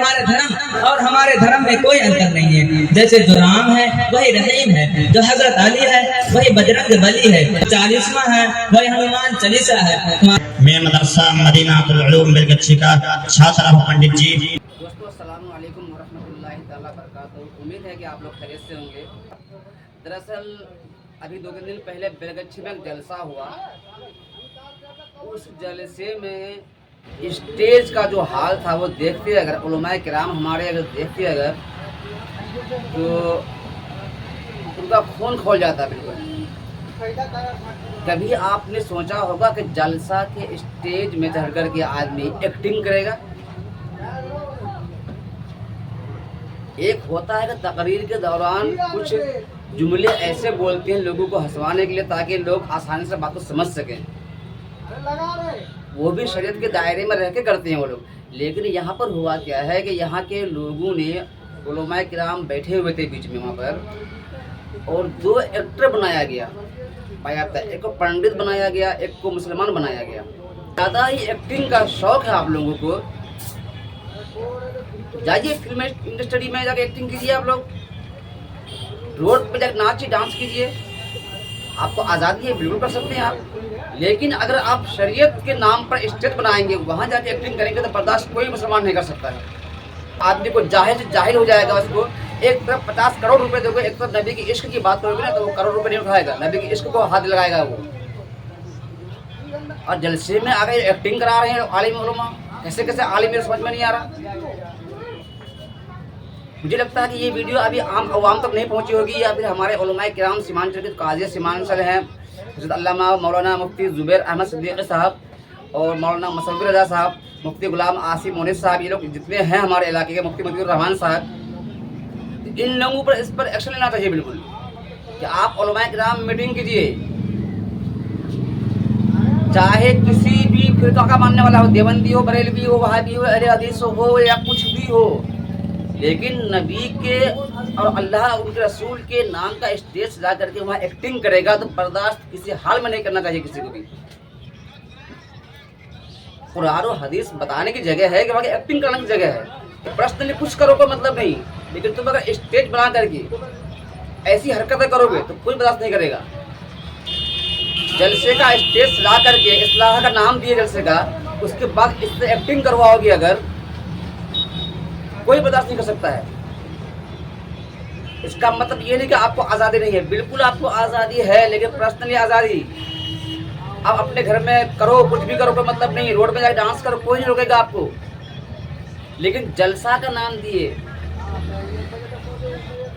तुम्हारे धर्म और हमारे धर्म में कोई अंतर नहीं है। जैसे जो राम है वही रहीम है, जो हजरत अली है वही बजरंग बली है, 40वां है वही हनुमान चालीसा है। मैं मदरसा मदीनातुल उलूम बिलगच्छी का छात्र हूं पंडित जी। दोस्तों अस्सलाम वालेकुम वरहमतुल्लाहि ताला बरकातहू। उम्मीद है कि आप लोग खैरियत से होंगे। दरअसल अभी 2-3 दिन पहले बेलगच्छी में एक जलसा हुआ। उस जलसे में स्टेज का जो हाल था वो देखते अगर उलमाए किराम हमारे अगर देखते अगर तो उनका खून खोल जाता बिल्कुल। कभी आपने सोचा होगा कि जलसा के स्टेज में चढ़ कर के आदमी एक्टिंग करेगा? एक होता है कि तकरीर के दौरान कुछ जुमले ऐसे बोलते हैं लोगों को हंसवाने के लिए ताकि लोग आसानी से बात को समझ सकें, वो भी शरीयत के दायरे में रह के करते हैं वो लोग। लेकिन यहाँ पर हुआ क्या है कि यहाँ के लोगों ने उलमाए किराम बैठे हुए थे बीच में वहाँ पर, और 2 एक्टर बनाया गया पाया था। एक को पंडित बनाया गया, एक को मुसलमान बनाया गया। ज़्यादा ही एक्टिंग का शौक है आप लोगों को, जाइए फिल्म इंडस्ट्री में जाके एक्टिंग कीजिए। आप लोग रोड पे जाकर नाचिए, डांस कीजिए, आपको आज़ादी है, बिल्कुल कर सकते हैं आप। लेकिन अगर आप शरीयत के नाम पर स्टेज बनाएंगे, वहाँ जाके एक्टिंग करेंगे तो बर्दाश्त कोई मुसलमान नहीं कर सकता है। आदमी को जाहिल से जाहिल हो जाएगा। उसको एक तरफ 50 करोड़ रुपए दोगे, एक तरफ नबी की इश्क की बात करोगे ना तो वो करोड़ रुपए नहीं उठाएगा, नबी की इश्क को हाथ लगाएगा वो। और जलसे में आगे एक्टिंग करा रहे हैं आलिम उलमा, कैसे कैसे आलिम मेरे समझ में नहीं आ रहा। मुझे लगता है कि ये वीडियो अभी आम अवाम तक नहीं पहुंची होगी, या फिर हमारे उलमाए किराम सीमांचल के काजी सीमांचल हैं हज़रत अल्लामा मौलाना मुफ्ती ज़ुबैर अहमद सिद्दीक़ साहब और मौलाना मुसव्विर रज़ा साहब, मुफ्ती गुलाम आसिम मोनिस साहब, ये लोग जितने हैं हमारे इलाके के, मुफ्ती मतीउर रहमान साहब, इन लोगों पर इस पर एक्शन लेना चाहिए बिल्कुल कि आप उलमाए किराम मीटिंग कीजिए। चाहे किसी भी फिरका का मानने वाला हो, देवबंदी हो, बरेलवी हो, वहाबी हो, अहले हदीस हो या कुछ भी हो, लेकिन नबी के और अल्लाह उनके रसूल के नाम का स्टेज सजा करके वहाँ एक्टिंग करेगा तो बर्दाश्त किसी हाल में नहीं करना चाहिए किसी को भी। कुरान और हदीस बताने की जगह है कि वहाँ एक्टिंग करने की जगह है। पर्सनली कुछ करो को मतलब नहीं, लेकिन तुम अगर स्टेज बना करके ऐसी हरकतें करोगे तो कोई बर्दाश्त नहीं करेगा। जलसे का स्टेज सजा करके इस्लाह का नाम दिए जलसे का, उसके बाद इससे एक्टिंग करवाओगे अगर, कोई बर्दाश्त नहीं कर सकता है। इसका मतलब ये नहीं कि आपको आज़ादी नहीं है, बिल्कुल आपको आज़ादी है, लेकिन पर्सनली आज़ादी आप अपने घर में करो, कुछ भी करो, कोई मतलब नहीं। रोड पे जाके डांस करो, कोई नहीं रोकेगा आपको। लेकिन जलसा का नाम दिए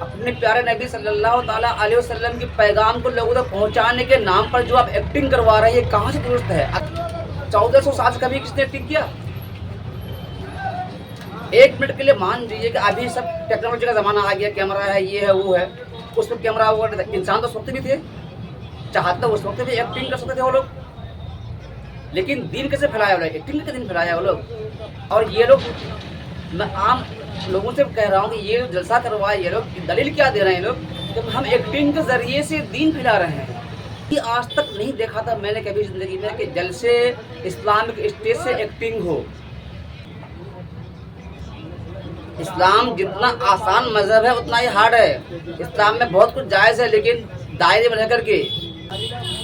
अपने प्यारे नबी सल्लल्लाहु ताला अलैहि वसल्लम के पैगाम को लोगों तक पहुंचाने के नाम पर जो आप एक्टिंग करवा रहे हैं, कहाँ से दुरुस्त है? 1400 साल से कभी किसने एक्टिंग किया? 1 मिनट के लिए मान लीजिए कि अभी सब टेक्नोलॉजी का ज़माना आ गया, कैमरा है, ये है, वो है, उस वक्त कैमरा हुआ, इंसान तो उस वक्त भी थे, चाहते उस वक्त भी एक्टिंग कर सकते थे वो लोग। लेकिन दिन कैसे फैलाया वो लोग? एक्टिंग के दिन फैलाया वो लोग। और ये लोग, मैं आम लोगों से कह रहा हूँ कि ये जलसा करवाए ये लोग, दलील क्या दे रहे हैं लोग कि हम एक्टिंग के ज़रिए से दीन फैला रहे हैं। ये आज तक नहीं देखा था मैंने कभी ज़िंदगी में कि जलसे इस्लामिक स्टेज से एक्टिंग हो। इस्लाम जितना आसान मज़हब है उतना ही हार्ड है। इस्लाम में बहुत कुछ जायज़ है, लेकिन दायरे में रह करके।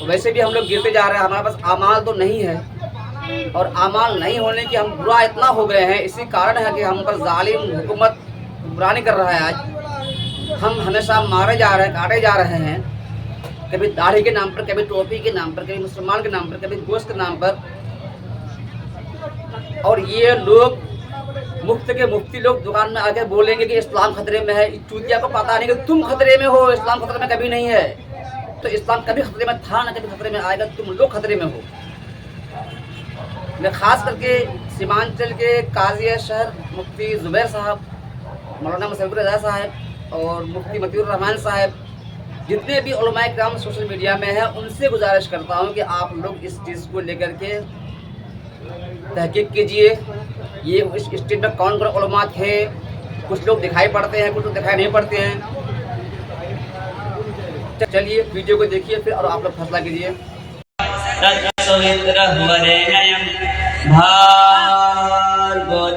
वैसे भी हम लोग गिरते जा रहे हैं, हमारे पास आमाल तो नहीं है, और आमाल नहीं होने की हम बुरा इतना हो गए हैं, इसी कारण है कि हम पर जालिम हुकूमत हुक्मरानी कर रहा है। आज हम हमेशा मारे जा रहे हैं, काटे जा रहे हैं, कभी दाढ़ी के नाम पर, कभी टोपी के नाम पर, कभी मुसलमान के नाम पर, कभी गोश्त के नाम पर। और ये लोग मुफ्त के मुफ्ती लोग दुकान में आके बोलेंगे कि इस्लाम खतरे में है। चूतिया को पता नहीं कि तुम खतरे में हो, इस्लाम खतरे में कभी नहीं है। तो इस्लाम कभी खतरे में था ना कभी खतरे में आएगा, तुम लोग खतरे में हो। मैं खास करके सीमांचल के काजी शहर मुफ्ती ज़ुबैर साहब, मौलाना मुसव्विर रज़ा साहब और मुफ्ती मतीउर रहमान साहब, जितने भी उलमाए किराम सोशल मीडिया में हैं, उनसे गुजारिश करता हूँ कि आप लोग इस चीज़ को लेकर के तहकीक कीजिए। ये इस स्टेज में कौन कौन उलमा थे, कुछ लोग दिखाई पड़ते हैं, कुछ लोग दिखाई नहीं पड़ते हैं। चलिए वीडियो को देखिए फिर और आप लोग फैसला कीजिए। भार्गव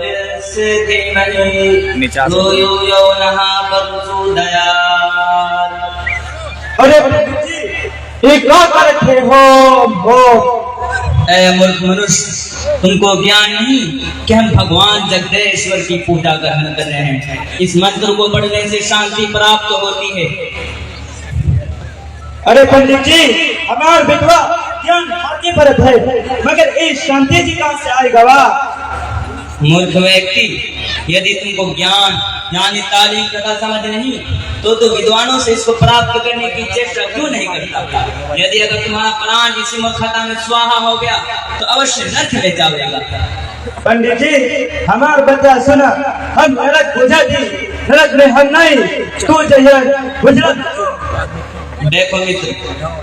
तस्य धीमहि धियो यो नः प्रचोदयात्। अरे पंडित जी, ये क्या करते हो? ऐ मूर्ख मनुष्य, तुमको ज्ञान नहीं कि हम भगवान जगदीश्वर की पूजा ग्रहण कर रहे हैं। इस मंत्र को पढ़ने से शांति प्राप्त होती है। अरे पंडित जी, हमार विधवा ज्ञान आगे बढ़त है, मगर ये शांति जी कहाँ से आएगा? मूर्ख व्यक्ति, यदि तुमको ज्ञान यानी तालीम तथा समझ नहीं तो विद्वानों से इसको प्राप्त करने की चेष्टा क्यों नहीं करता? यदि अगर तुम्हारा प्राण इसी मूर्खता में स्वाहा हो गया तो अवश्य नर्क में जाओगे। पंडित जी, हमार बच्चा सुना, हम नरक बुझा जी, नरक में हम नहीं, तू जय गुजरात। देखो मित्र,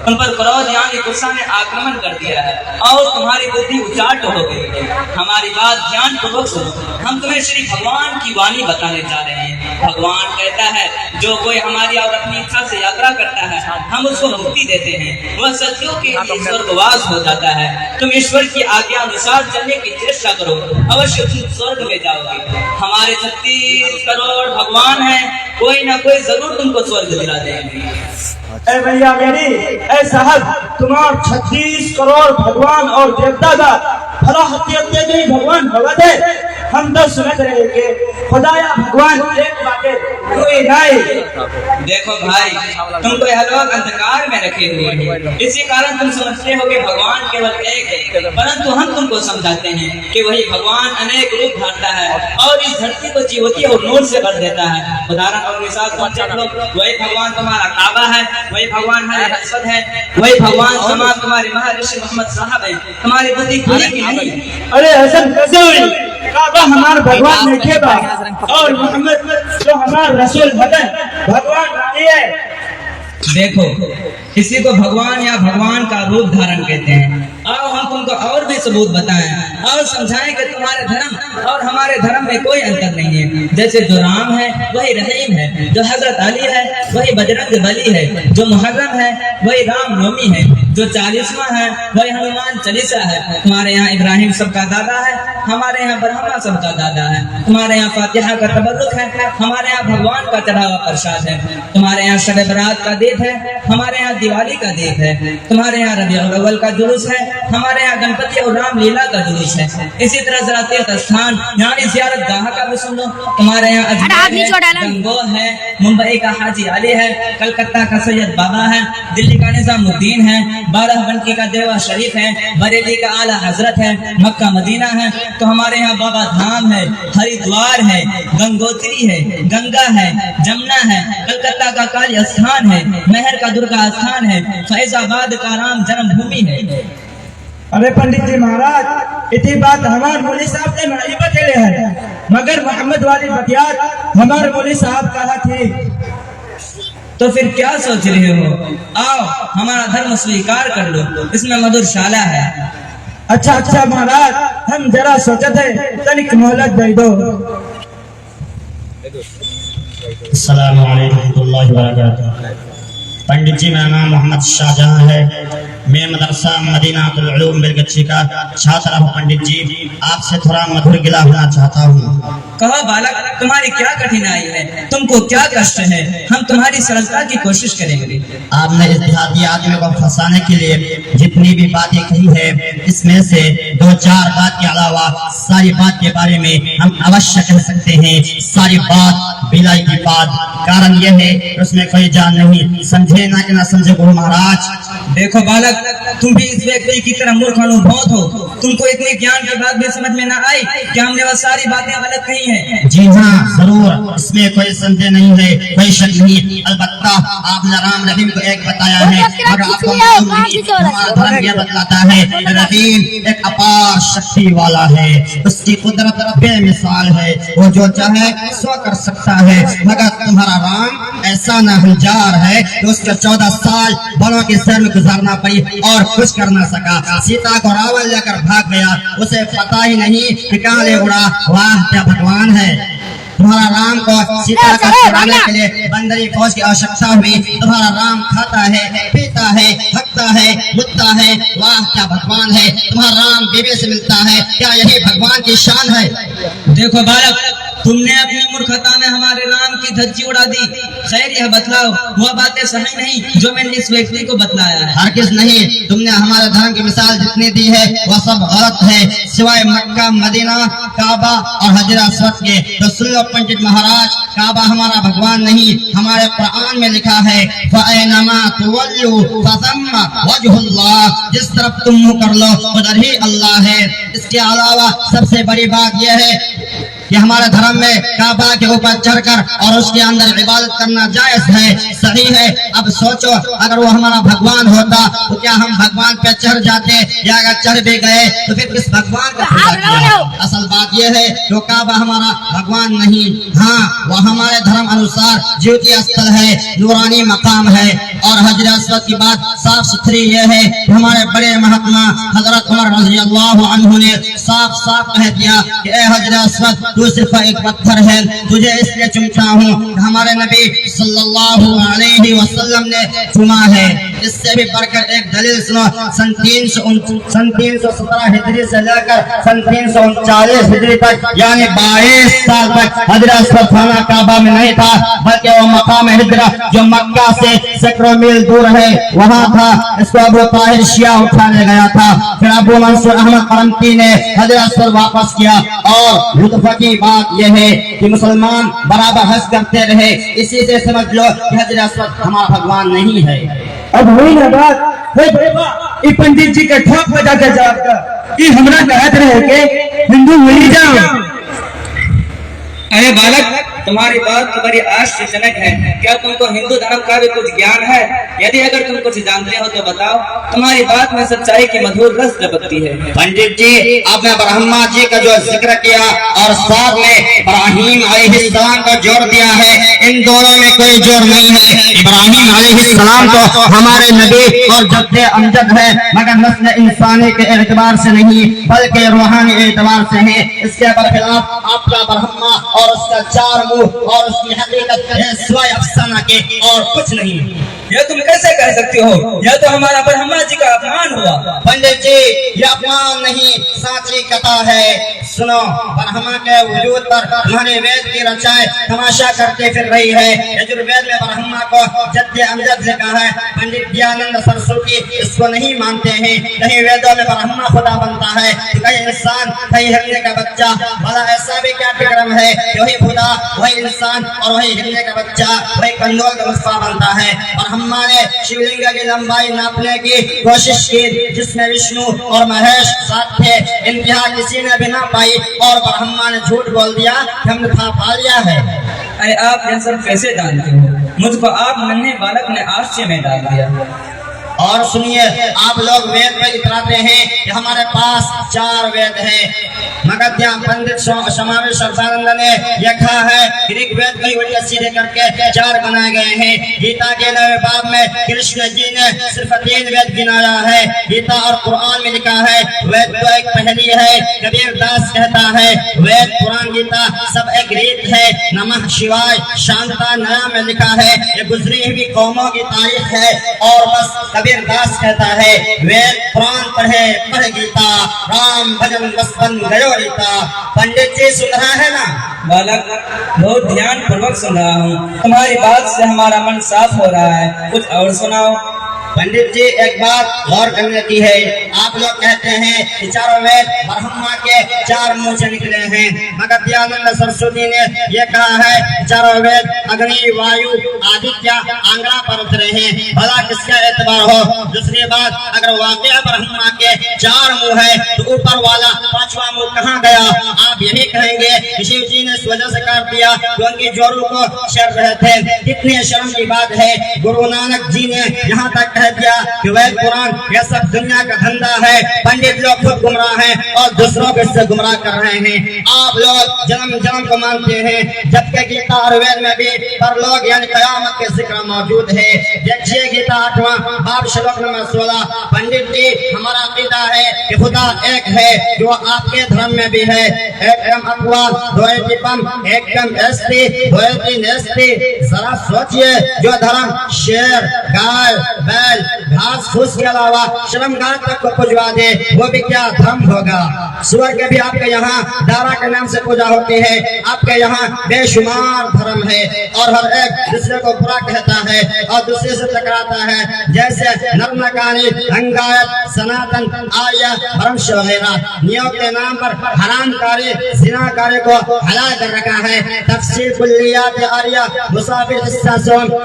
तुम पर क्रोध यानी गुस्सा ने आक्रमण कर दिया है और तुम्हारी बुद्धि उचाट हो गई है। हमारी बात ध्यान पूर्वक सुनो। हम तुम्हें श्री भगवान की वाणी बताने जा रहे हैं। भगवान कहता है, जो कोई हमारी और अपनी इच्छा से यात्रा करता है, हम उसको मुक्ति देते हैं। वह सदियों के लिए स्वर्गवास हो जाता है। तुम ईश्वर की आज्ञा अनुसार चलने की चेष्टा करो, अवश्य तुम स्वर्ग में जाओगे। हमारे 36 करोड़ भगवान हैं, कोई ना कोई जरूर तुमको स्वर्ग दिला देंगे। ऐ भैया मेरी, ऐ साहब, तुम्हार 36 करोड़ भगवान और देवता का भला हत्या नहीं भगवान भगवत है। हम तो समझ रहे कि खुदाया भगवान एक बातें कोई नहीं। देखो भाई, तुमको यह लोग अंधकार में रखे हुए हैं, इसी कारण तुम समझते हो कि भगवान केवल एक है, परंतु हम तुमको समझाते हैं कि वही भगवान अनेक रूप धारता है और इस धरती को जीवती और नूर से भर देता है। उदाहरण और मिसाल समझ लो, वही भगवान तुम्हारा काबा है, वही भगवान हमारे असद है, वही भगवान तमाम तुम्हारे महर्षि मोहम्मद साहब है। तुम्हारी बुद्धि खुली कि नहीं? अरे ऐसा कैसे हुई? काबा हमारे भगवान ने खेबा और मोहम्मद जो हमारे रसूल भगवान नहीं है। देखो, इसी को भगवान या भगवान का रूप धारण कहते हैं। आओ हम तुमको और भी सबूत बताएं और समझाएं कि तुम्हारे धर्म और हमारे धर्म में कोई अंतर नहीं है। जैसे जो राम है वही रहीम है, जो हजरत अली है वही बजरंग बली है, जो मुहर्रम है वही राम नवमी है, जो 40वां है वही हनुमान चालीसा है। तुम्हारे यहाँ इब्राहिम सबका दादा है, हमारे यहाँ ब्रह्मा सबका दादा है। तुम्हारे यहाँ फातिहा का तबरुक है, हमारे यहाँ भगवान का चढ़ा हुआ प्रसाद है। तुम्हारे यहाँ शब बरात का देव है, हमारे यहाँ दिवाली का देव है। तुम्हारे यहाँ रबीउल अव्वल का जुलूस है, हमारे यहाँ गणपति और रामलीला का जुलूस है। इसी तरह जरा तीर्थ स्थान यानी जियारत गाह का भी सुन लो। तुम्हारे यहाँ अजमेर है, गंगोह है, मुंबई का हाजी अली है, कलकत्ता का सैयद बाबा है, दिल्ली का निजामुद्दीन है, बाराबंकी का देवा शरीफ है, बरेली का आला हजरत है, मक्का मदीना है। तो हमारे यहाँ बाबा धाम है, हरिद्वार है, गंगोत्री है, गंगा है, जमुना है, कलकत्ता का काली स्थान है, मेहर का दुर्गा स्थान है, फैजाबाद का राम जन्मभूमि है। अरे पंडित जी महाराज, इतनी बात हमारे मौलवी साहब ने नहीं बतेले है, मगर मोहम्मद वाली बतियात हमारे मौलवी साहब कहा थी। तो फिर क्या सोच रहे हो? आओ हमारा धर्म स्वीकार कर लो, इसमें मधुरशाला है। अच्छा अच्छा महाराज, हम जरा सोचते थे तनिक मोहलत दे दो। अस्सलामु अलैकुम रहमतुल्लाहि व बरकातहू। पंडित जी, मेरा नाम मोहम्मद शाहजहां है। मैं मदरसा मदीनातुल उलूम बिलगच्छी का छात्र हूँ। पंडित जी, आपसे थोड़ा मधुर गिला होना चाहता हूँ। कहो बालक, तुम्हारी क्या कठिनाई है? तुमको क्या कष्ट है? हम तुम्हारी सरलता की कोशिश करेंगे। आपने इस देहाती आदमी को फंसाने के लिए जितनी भी बातें कही है, इसमें से 2-4 बात के अलावा सारी बात के बारे में हम अवश्य कह सकते हैं। सारी बात बिलाई की बात। कारण यह है उसमें कोई जान नहीं, समझे ना कि ना समझे गुरु महाराज। देखो बालक, तुम भी इस व्यक्ति की तरह मूर्ख अनुभूत हो। तुमको इतने ज्ञान के बाद भी समझ में ना आई कि हमने वह सारी बातें गलत कही हैं। जी हाँ, जरूर, इसमें कोई संदेह नहीं है, कोई शक नहीं। अलबत्ता आपने राम रहीम को एक बताया है, मगर आपको मालूम नहीं, हमारा धर्म यह बतलाता है रहीम एक अपार शक्ति वाला है। उसकी कुदरत बेमिसाल है, वो जो चाहे सो कर सकता है। मगर तुम्हारा राम ऐसा नाहंजार है कि उसके 14 साल बलों के सर में गुजारना पड़ी और कुछ कर ना सका। सीता को रावण लेकर भाग गया, उसे पता ही नहीं कि कहाँ ले उड़ा। वाह क्या भगवान है। तुम्हारा राम को सीता का छुड़ाने के लिए बंदरी फौज की आवश्यकता हुई। तुम्हारा राम खाता है, पीता है, हकता है, मुद्दा है। वाह क्या भगवान है। तुम्हारा राम बीबी से मिलता है, क्या यही भगवान की शान है? देखो बालक, तुमने अपनी मूर्खता में हमारे राम की धज्जी उड़ा दी। खैर यह बतलाओ, वह बातें सही नहीं जो मैंने इस व्यक्ति को बतलाया है? हरगिज़ नहीं। तुमने हमारे धर्म की मिसाल जितनी दी है वह सब गलत है, सिवाय मक्का, मदीना, काबा और हजर अस्वद के। तो सुन लो पंडित महाराज, काबा हमारा भगवान नहीं, हमारे कुरान में लिखा है फ़अैनमा तुवल्लू फ़थम्मा वजहुल्लाह। जिस तरफ तुम मुंह कर लो उधर ही अल्लाह है। इसके अलावा सबसे बड़ी बात यह है कि हमारे धर्म में काबा के ऊपर चढ़कर और उसके अंदर इबादत करना जायज है, सही है। अब सोचो, अगर वो हमारा भगवान होता तो क्या हम भगवान पे चढ़ जाते, या अगर चढ़ भी गए तो फिर किस भगवान का पूजा किया? असल बात यह है कि काबा हमारा भगवान नहीं, हाँ वह हमारे धर्म अनुसार ज्योति स्थल है, नूरानी मकाम है। और हजर अस्वद की बात साफ सुथरी यह है कि हमारे बड़े महात्मा हजरत उमर रज़ी अल्लाह अन्हु ने साफ साफ कह दिया कि ए हजर अस्वद, तू सिर्फ एक पत्थर है, तुझे इसलिए चूमता हूँ हमारे नबी सल्लल्लाहु अलैहि वसल्लम ने चुमा है। इससे भी बढ़कर एक दलील सुनो। सन 317 हिजरी से लेकर सन 339 हिजरी तक, यानी 22 साल तक हजर अस्वद खाना काबा में नहीं था, बल्कि वो मकाम हिजरा जो मक्का से सैकड़ों मील दूर है वहाँ था। इसको अबू ताहिर शिया उठाने गया था, फिर अबू मंसूर अहमद करमती ने हजर अस्वद वापस किया। और लुत्फ की बात यह है कि मुसलमान बराबर हज करते रहे, इसी से समझ लो कि हजर अस्वद हमारा भगवान नहीं है। अब हुई ना बात, हे बेवा, ई पंडित जी के ठोक बजा के जवाब का ई हमरा कहत रहे के हिंदू हुई जाओ। अरे बालक, तुम्हारी बात तो बड़ी आश्चर्यजनक है। क्या तुमको हिंदू धर्म का भी कुछ ज्ञान है? यदि अगर तुम कुछ जानते हो तो बताओ। तुम्हारी बात में सच्चाई की मधुर रस झलकती है। पंडित जी, आपने ब्रह्मा जी का जो जिक्र किया और साथ में इब्राहिम अलैहिस्सलाम को जोड़ दिया है, इन दोनों में कोई जोड़ नहीं है। इब्राहिम अलैहिस्सलाम तो हमारे नबी और जद्दे अमजद है, मगर नस्ल इंसानी के एतबार से नहीं बल्कि रूहानी एतबार से है। इसके बरखिलाफ आपका ब्रह्मा और उसका चार मुंह और उसकी हकीकत है सिवाय अफसाना के और कुछ नहीं। यह तुम कैसे कह सकते हो? यह तो हमारा ब्रह्मा जी का अपमान हुआ। पंडित जी, यह अपमान नहीं, साची कथा है। सुनो, ब्रह्मा के वजूद पर तुम्हारे वेद की रचाएं तमाशा करते फिर रही है। यजुर्वेद में ब्रह्मा को जद्दे अमजद लिखा है। पंडित दयानंद सरस्वती इसको नहीं मानते हैं। कहीं वेदों में ब्रह्मा खुदा बनता है, कहीं इंसान, कहीं हिरने का बच्चा। भला ऐसा भी क्या विक्रम है? वही खुदा, वही इंसान और वही हिरने का बच्चा, वही कंदोल का मुस्फा बनता है। ब्रह्मा ने शिवलिंग की लंबाई नापने की कोशिश की, जिसमें विष्णु और महेश साथ थे। इंतहा किसी ने भी ना पाई और ब्रह्मा ने झूठ बोल दिया कि हमने पा लिया है। अरे आप यह सब कैसे जानते हो? मुझको आप नन्हे बालक ने आश्चर्य में डाल दिया। और सुनिए, आप लोग वेद में इतराते हैं कि हमारे पास 4 वेद हैं, मगर यहाँ पंडित समावेश सर्वानंद ने लिखा है ग्रीक वेद कई उल्टे सीधे करके 4 बनाए गए हैं। गीता के 9वें बाब में कृष्ण जी ने सिर्फ 3 वेद गिनाया है। गीता और कुरान में लिखा है वेद तो एक पहली है। कबीर दास कहता है वेद, पुराण, गीता सब एक रीत है। नमः शिवाय शांता नया में लिखा है ये गुजरी हुई कौमों की तारीफ है। और बस कबीर दास कहता है वेद पुराण पढ़े गीता, राम भजन बस बन गयो रीता। पंडित जी सुन रहा है ना? बालक, बहुत ध्यान पूर्वक सुन रहा हूँ। तुम्हारी बात से हमारा मन साफ हो रहा है। कुछ और सुनाओ। पंडित जी, एक बात गौर करने की है। आप लोग कहते हैं कि चारों वेद ब्रह्मा के 4 मुंह से निकले हैं, मगर दयानंद सरस्वती ने यह कहा है चारों वेद अग्नि, वायु, आदित्य, आंगड़ा पर उतरे हैं। भला किसका एतबार हो? दूसरी बात, अगर वाकई ब्रह्मा के 4 मुंह है तो ऊपर वाला 5वां मुंह कहाँ गया? आप यही कहेंगे कि शिव जी ने इस वजह से काट दिया कि उनकी जोरों को शर रहे थे। कितने शर्म की बात है। गुरु नानक जी ने यहाँ तक कह दिया कि वेद पुराण ये सब दुनिया का धंधा है, पंडित लोग खुद गुमराह हैं और दूसरों को इससे गुमराह कर रहे हैं। आप लोग जन्म जन्म को मानते हैं, जबकि गीता और वेद में भी परलोक यानी कयामत के जिक्र मौजूद है। देखिए गीता 8वां बाब श्लोक नंबर 16। पंडित जी हमारा अकीदा है कि खुदा एक है, जो आपके धर्म में भी है। एकम अपवाद द्वैतिपम एकम अस्ति द्वैति नेस्ति। जरा सोचिए, जो धर्म शेर गाय बैल घास फूस के अलावा श्रमगार तक को पुजवा दे, वो भी क्या धर्म होगा। सुअर के भी आपके यहाँ दारा के नाम से पूजा होती है। आपके यहाँ बेशुमार धर्म है और हर एक दूसरे को बुरा कहता है और दूसरे से टकराता है, जैसे नर्मकानी रंगायत सनातन आर्य भ्रंश वगैरह नियोग के नाम पर हरामकारी जिनाकारी को हलाल कर रखा है। तफसील कुल्लियात आर्य मुसाफिर हिस्सा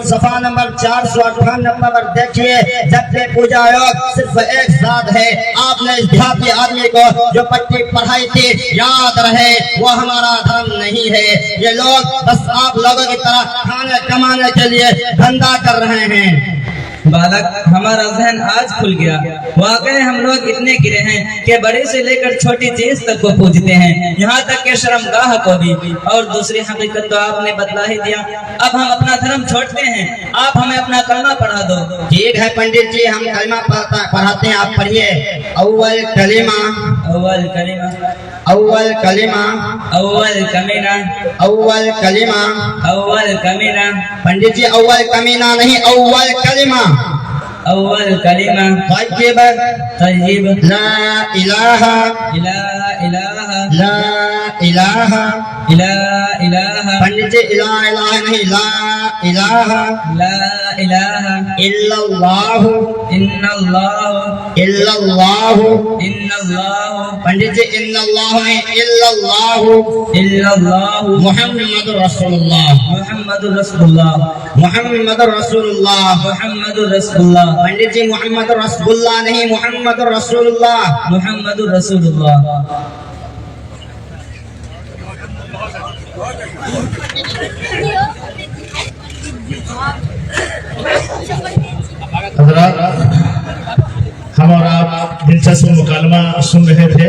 सफा नंबर 498 पर देखिए। जबकि पूजा योग सिर्फ एक साथ है। आपने इस देहाती आदमी को जो पट्टी पढ़ाई थी, याद रहे वो हमारा धर्म नहीं है। ये लोग बस आप लोगों की तरह खाने कमाने के लिए धंधा कर रहे हैं। बालक हमारा जहन आज खुल गया। वाकई हम लोग इतने गिरे हैं कि बड़े से लेकर छोटी चीज तक को पूजते हैं, यहाँ तक के शर्मगाह को भी। और दूसरी हकीकत तो आपने बतला ही दिया। अब हम अपना धर्म छोड़ते हैं, आप हमें अपना कलमा पढ़ा दो। ठीक है पंडित जी, हम कलमा पढ़ाते हैं, आप पढ़िए। अव्वल कलिमा अव्वल कलीमा अव्वल कलिमा अव्वल कमीना अव्वल कलिमा। अव्वल कमीना। पंडित जी अव्वल कमीना नहीं, अव्वल कलिमा। अव्वल कलीमा तय्यब तय्यब ला इलाहा इला इलाहा ला इलाहा इला इलाहा। पंडित जी इला इलाहा नहीं, ला इलाहा ला इलाहा इल्लल्लाहु इन्नल्लाहु इल्लल्लाहु। इन्नल्लाहु पंडित जी इन्नल्लाहु नहीं, इल्लल्लाहु इल्लल्लाहु मुहम्मदुर रसूलुल्लाह मुहम्मदुर रसूलुल्लाह मुहम्मदुर रसूलुल्लाह। मुहम्मदुर रसूलुल्लाह। पंडित जी मुहम्मदुर रसूलुल्लाह नहीं, मुहम्मदुर रसूलुल्लाह मुहम्मदुर रसूलुल्लाह। हजरात, हम और आप दिलचस्प मुकालमा सुन रहे थे।